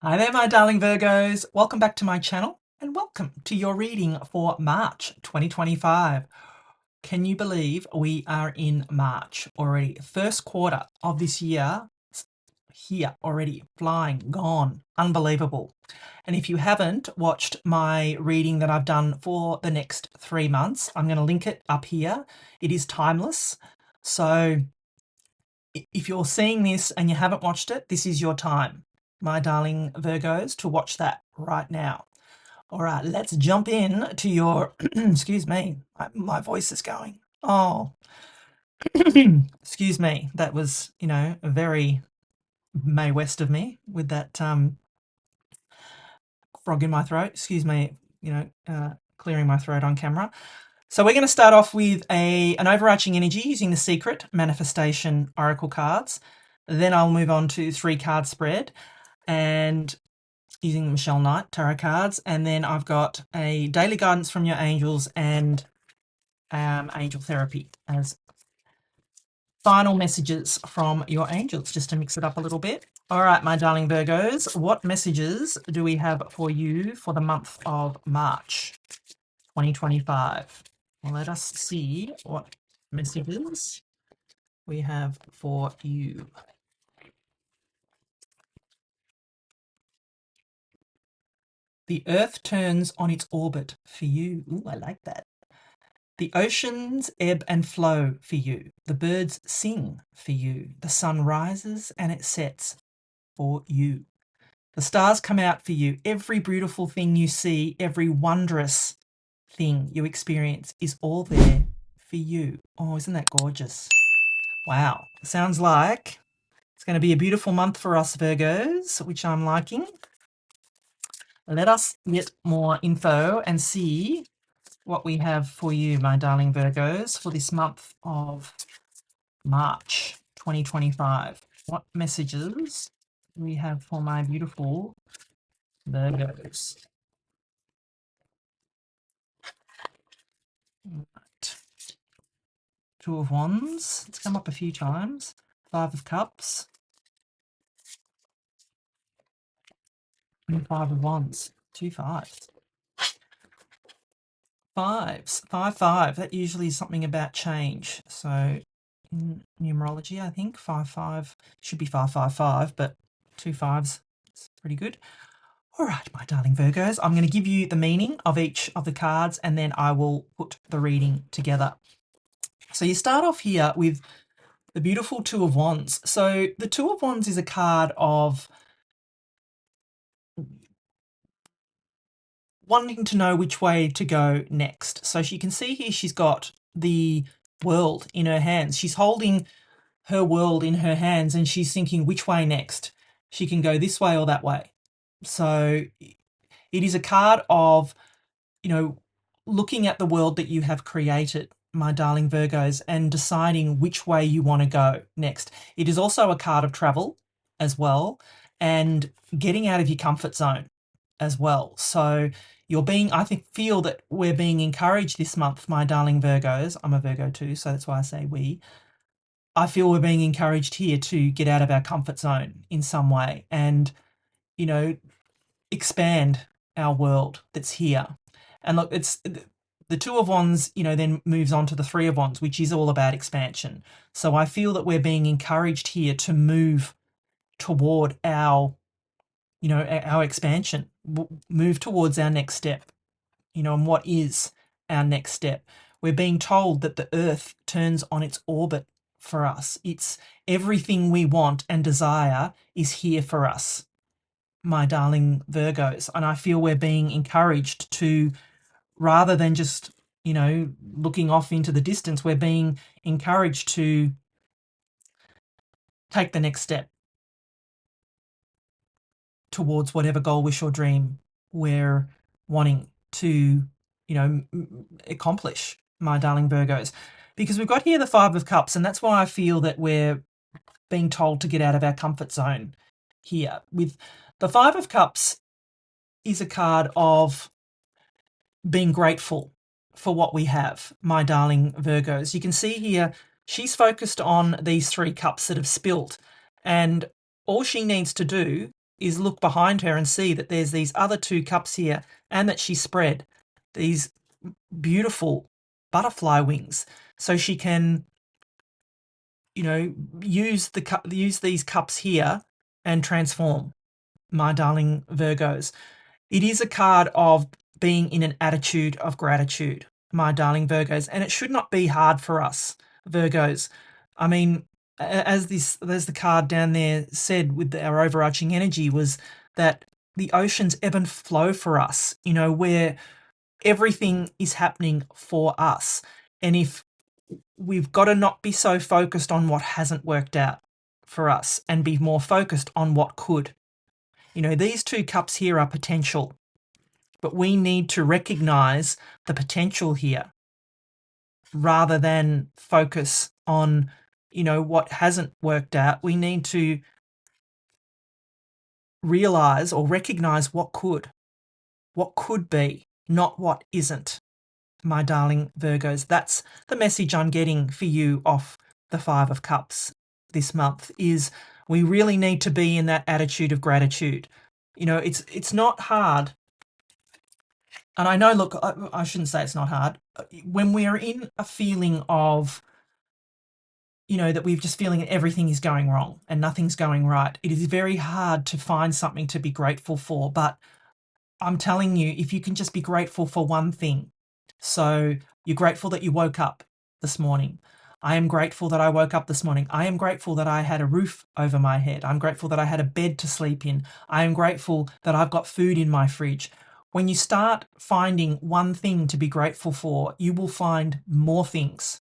Hi there, my darling Virgos. Welcome back to my channel and welcome to your reading for March 2025. Can you believe we are in March already? First quarter of this year here already, flying, gone, unbelievable. And if you haven't watched my reading that I've done for the next 3 months, I'm going to link it up here. It is timeless. So if you're seeing this and you haven't watched it, this is your time, my darling Virgos, to watch that right now. All right, let's jump in to your, excuse me, my voice is going. Oh, excuse me. That was, very May West of me with that frog in my throat. Excuse me, clearing my throat on camera. So we're going to start off with an overarching energy using the Secret Manifestation Oracle cards. Then I'll move on to 3-card spread and using the Michelle Knight tarot cards. And then I've got a daily guidance from your angels and angel therapy as final messages from your angels, just to mix it up a little bit. All right, my darling Virgos, what messages do we have for you for the month of March 2025? Well, let us see what messages we have for you. The Earth turns on its orbit for you. Ooh, I like that. The oceans ebb and flow for you. The birds sing for you. The sun rises and it sets for you. The stars come out for you. Every beautiful thing you see, every wondrous thing you experience is all there for you. Oh, isn't that gorgeous? Wow. Sounds like it's going to be a beautiful month for us Virgos, which I'm liking. Let us get more info and see what we have for you, my darling Virgos, for this month of March 2025. What messages do we have for my beautiful Virgos? Right. Two of Wands. It's come up a few times. 5 of Cups. And 5 of Wands. 2 fives. Fives. 5, 5. That usually is something about change. So in numerology, I think 5, 5 should be 5, 5, 5, but 2 fives is pretty good. All right, my darling Virgos, I'm going to give you the meaning of each of the cards and then I will put the reading together. So you start off here with the beautiful Two of Wands. So the Two of Wands is a card of wanting to know which way to go next. So you can see here she's got the world in her hands. She's holding her world in her hands and she's thinking which way next. She can go this way or that way. So it is a card of, looking at the world that you have created, my darling Virgos, and deciding which way you want to go next. It is also a card of travel as well and getting out of your comfort zone as well. So feel that we're being encouraged this month, my darling Virgos. I'm a Virgo too, so that's why I say we. I feel we're being encouraged here to get out of our comfort zone in some way and, expand our world that's here. And look, it's the Two of Wands, then moves on to the Three of Wands, which is all about expansion. So I feel that we're being encouraged here to move toward our expansion, move towards our next step, and what is our next step. We're being told that the Earth turns on its orbit for us. It's everything we want and desire is here for us, my darling Virgos. And I feel we're being encouraged to, rather than just, looking off into the distance, we're being encouraged to take the next step towards whatever goal, wish, or dream we're wanting to, accomplish, my darling Virgos. Because we've got here the Five of Cups, and that's why I feel that we're being told to get out of our comfort zone here. With the Five of Cups is a card of being grateful for what we have, my darling Virgos. You can see here she's focused on these 3 cups that have spilt, and all she needs to do is look behind her and see that there's these other 2 cups here, and that she spread these beautiful butterfly wings so she can, use these cups here and transform, my darling Virgos. It is a card of being in an attitude of gratitude, my darling Virgos, and it should not be hard for us, Virgos. I mean, as the card down there said with our overarching energy, was that the oceans ebb and flow for us, where everything is happening for us. And if we've got to not be so focused on what hasn't worked out for us and be more focused on what could. These 2 cups here are potential, but we need to recognize the potential here rather than focus on, what hasn't worked out. We need to realize or recognize what could be, not what isn't. My darling Virgos, that's the message I'm getting for you off the 5 of Cups this month, is we really need to be in that attitude of gratitude. It's not hard. And I know, look, I shouldn't say it's not hard. When we're in a feeling of, that we're just feeling everything is going wrong and nothing's going right, it is very hard to find something to be grateful for. But I'm telling you, if you can just be grateful for one thing. So you're grateful that you woke up this morning. I am grateful that I woke up this morning. I am grateful that I had a roof over my head. I'm grateful that I had a bed to sleep in. I am grateful that I've got food in my fridge. When you start finding one thing to be grateful for, you will find more things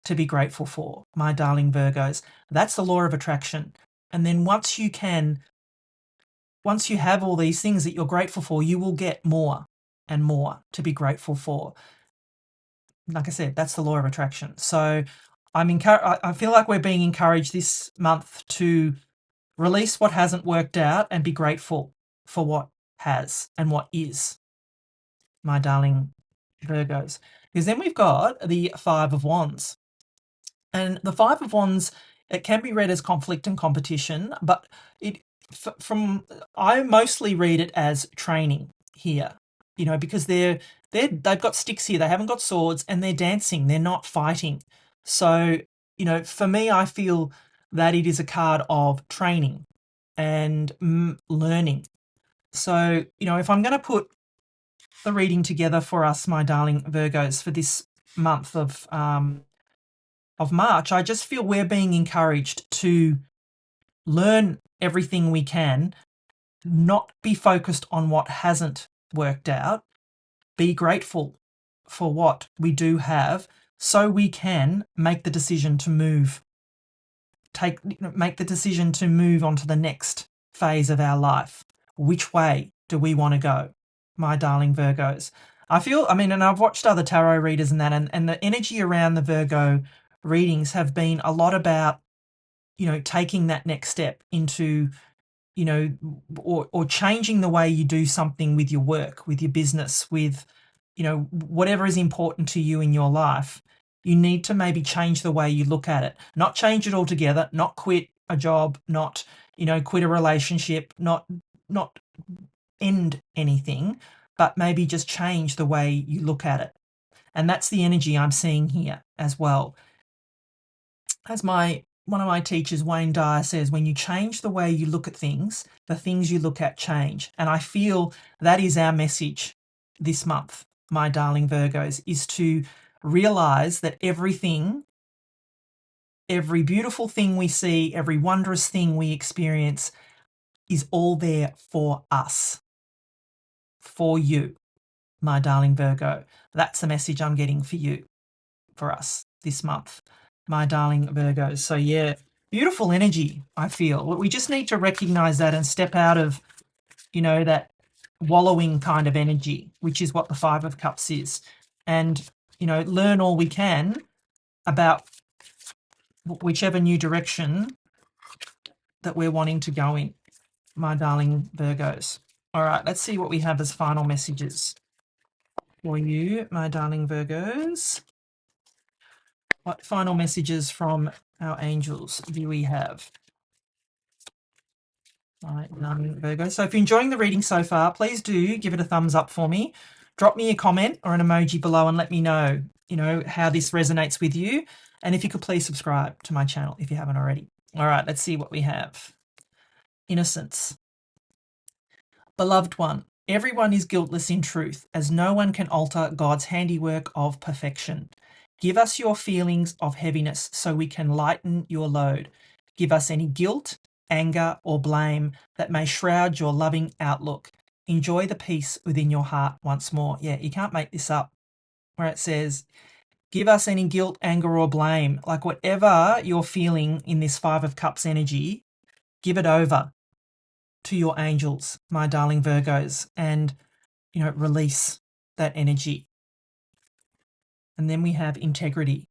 to be grateful for, my darling Virgos. That's the law of attraction. And then once you have all these things that you're grateful for, you will get more and more to be grateful for. Like I said, that's the law of attraction. So I feel like we're being encouraged this month to release what hasn't worked out and be grateful for what has and what is, my darling Virgos. Because then we've got the 5 of Wands. And the 5 of Wands, it can be read as conflict and competition, but I mostly read it as training here, because they've got sticks here, they haven't got swords, and they're dancing, they're not fighting. So, for me, I feel that it is a card of training and learning. So, if I'm going to put the reading together for us, my darling Virgos, for this month of March, I just feel we're being encouraged to learn everything we can, not be focused on what hasn't worked out, be grateful for what we do have so we can make the decision to make the decision to move on to the next phase of our life. Which way do we want to go, my darling Virgos? And I've watched other tarot readers and that, and the energy around the Virgo readings have been a lot about, taking that next step into, or changing the way you do something with your work, with your business, with, whatever is important to you in your life. You need to maybe change the way you look at it, not change it altogether, not quit a job, not, quit a relationship, not end anything, but maybe just change the way you look at it. And that's the energy I'm seeing here as well. As one of my teachers, Wayne Dyer, says, when you change the way you look at things, the things you look at change. And I feel that is our message this month, my darling Virgos, is to realize that every beautiful thing we see, every wondrous thing we experience is all there for us, for you, my darling Virgo. That's the message I'm getting for you, for us this month, my darling Virgos. So yeah, beautiful energy, I feel. We just need to recognize that and step out of, that wallowing kind of energy, which is what the 5 of Cups is. And, learn all we can about whichever new direction that we're wanting to go in, my darling Virgos. All right, let's see what we have as final messages for you, my darling Virgos. What final messages from our angels do we have? All right, none, Virgo. So if you're enjoying the reading so far, please do give it a thumbs up for me. Drop me a comment or an emoji below and let me know, how this resonates with you. And if you could please subscribe to my channel if you haven't already. All right, let's see what we have. Innocence. Beloved one, everyone is guiltless in truth, as no one can alter God's handiwork of perfection. Give us your feelings of heaviness so we can lighten your load. Give us any guilt, anger, or blame that may shroud your loving outlook. Enjoy the peace within your heart once more. Yeah, you can't make this up. Where it says, give us any guilt, anger, or blame. Like whatever you're feeling in this Five of Cups energy, give it over to your angels, my darling Virgos, and, release that energy. And then we have integrity.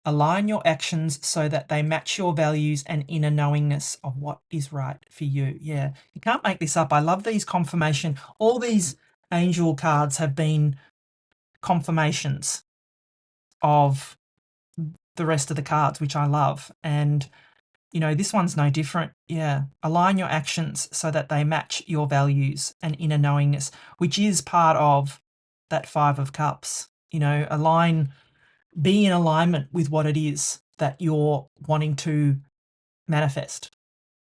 Align your actions so that they match your values and inner knowingness of what is right for you. Yeah, you can't make this up. I love these confirmation. All these angel cards have been confirmations of the rest of the cards, which I love. And, this one's no different. Yeah, align your actions so that they match your values and inner knowingness, which is part of that Five of Cups. Be in alignment with what it is that you're wanting to manifest,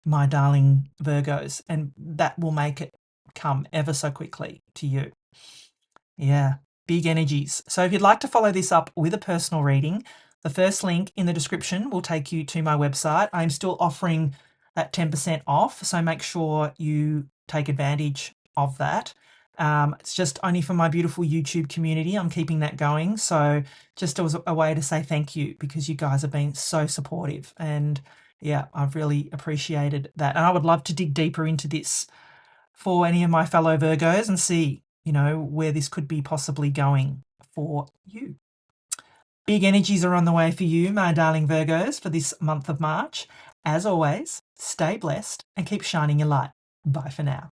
my darling Virgos, and that will make it come ever so quickly to you. Yeah, big energies. So if you'd like to follow this up with a personal reading, the first link in the description will take you to my website. I'm still offering that 10% off, so make sure you take advantage of that. It's just only for my beautiful YouTube community. I'm keeping that going. So just as a way to say thank you, because you guys have been so supportive. And yeah, I've really appreciated that. And I would love to dig deeper into this for any of my fellow Virgos and see, where this could be possibly going for you. Big energies are on the way for you, my darling Virgos, for this month of March. As always, stay blessed and keep shining your light. Bye for now.